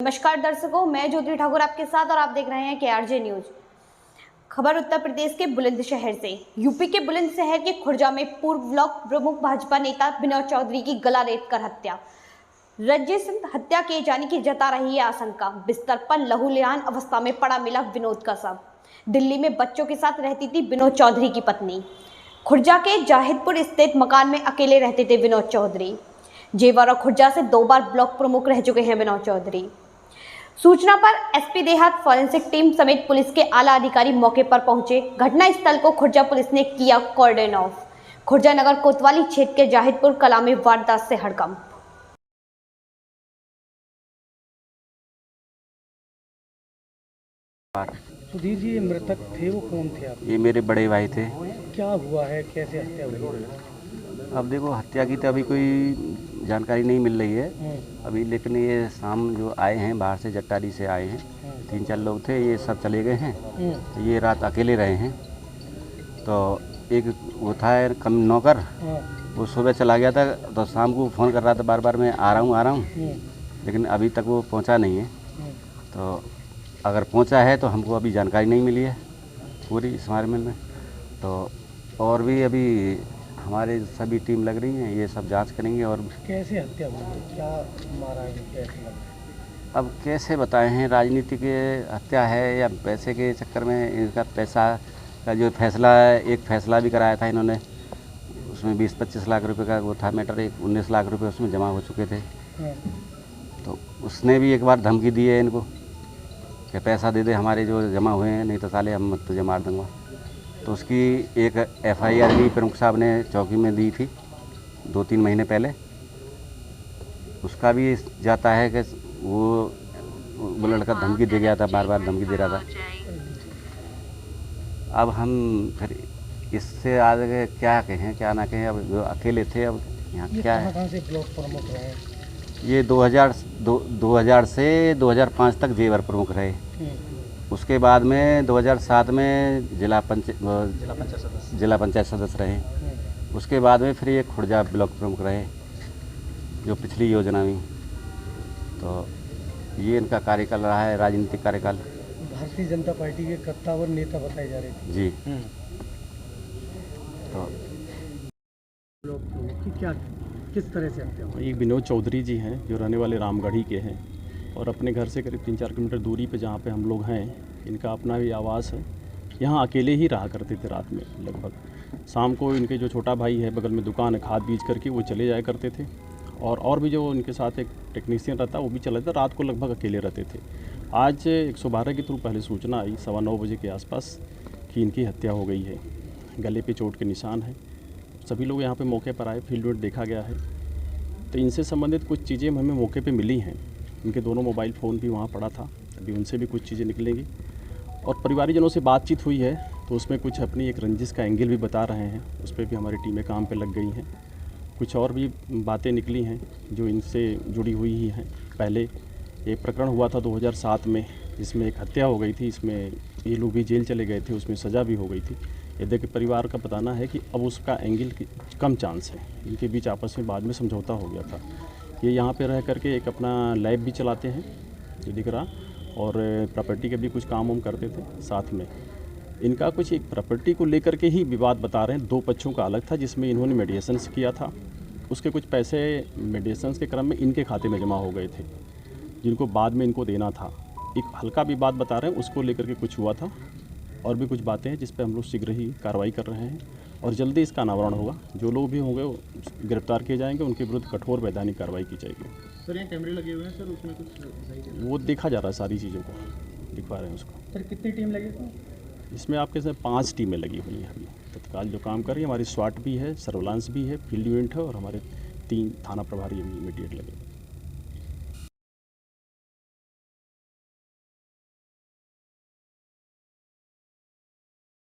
नमस्कार दर्शकों, मैं ज्योति ठाकुर आपके साथ और आप देख रहे हैं KRJ न्यूज। खबर उत्तर प्रदेश के बुलंदशहर से। यूपी के बुलंदशहर के खुर्जा में पूर्व ब्लॉक प्रमुख भाजपा नेता विनोद चौधरी की गला रेत कर हत्या। रंजिश हत्या किए जाने की जता रही है आशंका। बिस्तर पर लहूलुहान अवस्था में पड़ा मिला विनोद का शव। दिल्ली में बच्चों के साथ रहती थी विनोद चौधरी की पत्नी। खुर्जा के जाहिदपुर स्थित मकान में अकेले रहते थे विनोद चौधरी। जेवर और खुर्जा से 2 बार ब्लॉक प्रमुख रह चुके हैं विनोद चौधरी। सूचना पर एसपी देहात फॉरेंसिक टीम समेत पुलिस के आला अधिकारी मौके पर पहुंचे। घटनास्थल को खुर्जा पुलिस ने किया कॉर्डन ऑफ। खुर्जा नगर कोतवाली क्षेत्र के जाहिदपुर कला में वारदात से हड़कंप। सुधीर जी, ये मृतक थे, वो कौन थे आप? ये मेरे बड़े भाई थे। क्या हुआ है, कैसे हत्या हुई? अब देखो, हत्या की तो अभी कोई जानकारी नहीं मिल रही है अभी, लेकिन ये शाम जो आए हैं बाहर से, जट्टाडी से आए हैं, 3-4 लोग थे, ये सब चले गए हैं। ये रात अकेले रहे हैं। तो एक वो था कम नौकर, वो सुबह चला गया था, तो शाम को फ़ोन कर रहा था बार बार, मैं आ रहा हूँ, लेकिन अभी तक वो पहुँचा नहीं है। तो अगर पहुँचा है तो हमको अभी जानकारी नहीं मिली है पूरी इस बारे में। तो और भी अभी हमारे सभी टीम लग रही हैं, ये सब जांच करेंगे। और कैसे हत्या हुई है, क्या मारा है, कैसे लगा? अब कैसे बताए हैं, राजनीति के हत्या है या पैसे के चक्कर में? इनका पैसा का जो फैसला है, एक फैसला भी कराया था इन्होंने, उसमें 20-25 लाख रुपए का वो था मैटर, 19 लाख रुपए उसमें जमा हो चुके थे। तो उसने भी एक बार धमकी दी है इनको कि पैसा दे दे हमारे जो जमा हुए हैं, नहीं तो साले हम तुझे मार दूँगा। तो उसकी एक FIR भी प्रमुख साहब ने चौकी में दी थी 2-3 महीने पहले। उसका भी जाता है कि वो लड़का धमकी दे गया था, बार बार धमकी दे रहा था। अब हम फिर इससे आगे क्या कहें क्या ना कहें, अब जो अकेले थे, अब यहाँ क्या है। कहाँ से ब्लॉक प्रमुख रहे? ये 2000 से 2005 तक जेवर प्रमुख रहे। उसके बाद में 2007 में जिला पंचायत सदस्य रहे। उसके बाद में फिर ये खुर्जा ब्लॉक प्रमुख रहे, जो पिछली योजना में। तो ये इनका कार्यकाल रहा है, राजनीतिक कार्यकाल। भारतीय जनता पार्टी के कद्दावर नेता बताए जा रहे थे जी। तो ब्लॉक प्रमुख की क्या, किस तरह से हत्या हुई? एक विनोद चौधरी जी हैं, जो रहने वाले रामगढ़ी के हैं, और अपने घर से करीब 3-4 किलोमीटर दूरी पे जहाँ पे हम लोग हैं, इनका अपना भी आवास है। यहाँ अकेले ही रहा करते थे रात में लगभग। शाम को इनके जो छोटा भाई है, बगल में दुकान है खाद बीज करके, वो चले जाया करते थे। और भी जो इनके साथ एक टेक्नीशियन रहता, वो भी चला जाता। रात को लगभग अकेले रहते थे। आज 112 के थ्रू पहले सूचना आई 9:15 बजे के आसपास कि इनकी हत्या हो गई है। गले पे चोट के निशान हैं। सभी लोग यहाँ पे मौके पर आए, फील्ड में देखा गया है। तो इनसे संबंधित कुछ चीज़ें हमें मौके पे मिली हैं। इनके दोनों मोबाइल फ़ोन भी वहाँ पड़ा था, अभी उनसे भी कुछ चीज़ें निकलेंगी। और परिवारजनों से बातचीत हुई है, तो उसमें कुछ अपनी एक रंजिश का एंगल भी बता रहे हैं। उस पर भी हमारी टीमें काम पे लग गई हैं। कुछ और भी बातें निकली हैं जो इनसे जुड़ी हुई ही हैं। पहले एक प्रकरण हुआ था 2007 में, जिसमें एक हत्या हो गई थी। इसमें ये लोग भी जेल चले गए थे, उसमें सज़ा भी हो गई थी। यदि कि परिवार का बताना है कि अब उसका एंगल की कम चांस है। इनके बीच आपस में बाद में समझौता हो गया था। ये यहाँ पे रह करके एक अपना लैब भी चलाते हैं, जो दिख रहा, और प्रॉपर्टी के भी कुछ काम हम करते थे साथ में। इनका कुछ एक प्रॉपर्टी को लेकर के ही विवाद बता रहे हैं। 2 पक्षों का अलग था, जिसमें इन्होंने मीडिएशंस किया था। उसके कुछ पैसे मीडिएशंस के क्रम में इनके खाते में जमा हो गए थे, जिनको बाद में इनको देना था। एक हल्का विवाद बता रहे हैं, उसको लेकर के कुछ हुआ था। और भी कुछ बातें हैं जिस पर हम लोग शीघ्र ही कार्रवाई कर रहे हैं, और जल्दी इसका अनावरण होगा। जो लोग भी होंगे वो गिरफ्तार किए जाएंगे, उनके विरुद्ध कठोर वैधानिक कार्रवाई की जाएगी। सर, ये कैमरे लगे हुए हैं सर, उसमें कुछ वो देखा जा रहा है, सारी चीज़ों को दिखवा रहे हैं उसको। सर, कितनी टीम लगी इसमें? इसमें आपके साथ 5 टीमें लगी हुई हैं अभी तत्काल जो काम कर रही है। हमारी स्वाट भी है, सर्विलांस भी है, फील्ड यूनिट है, और हमारे 3 थाना प्रभारी अभी इमीडिएट लगे।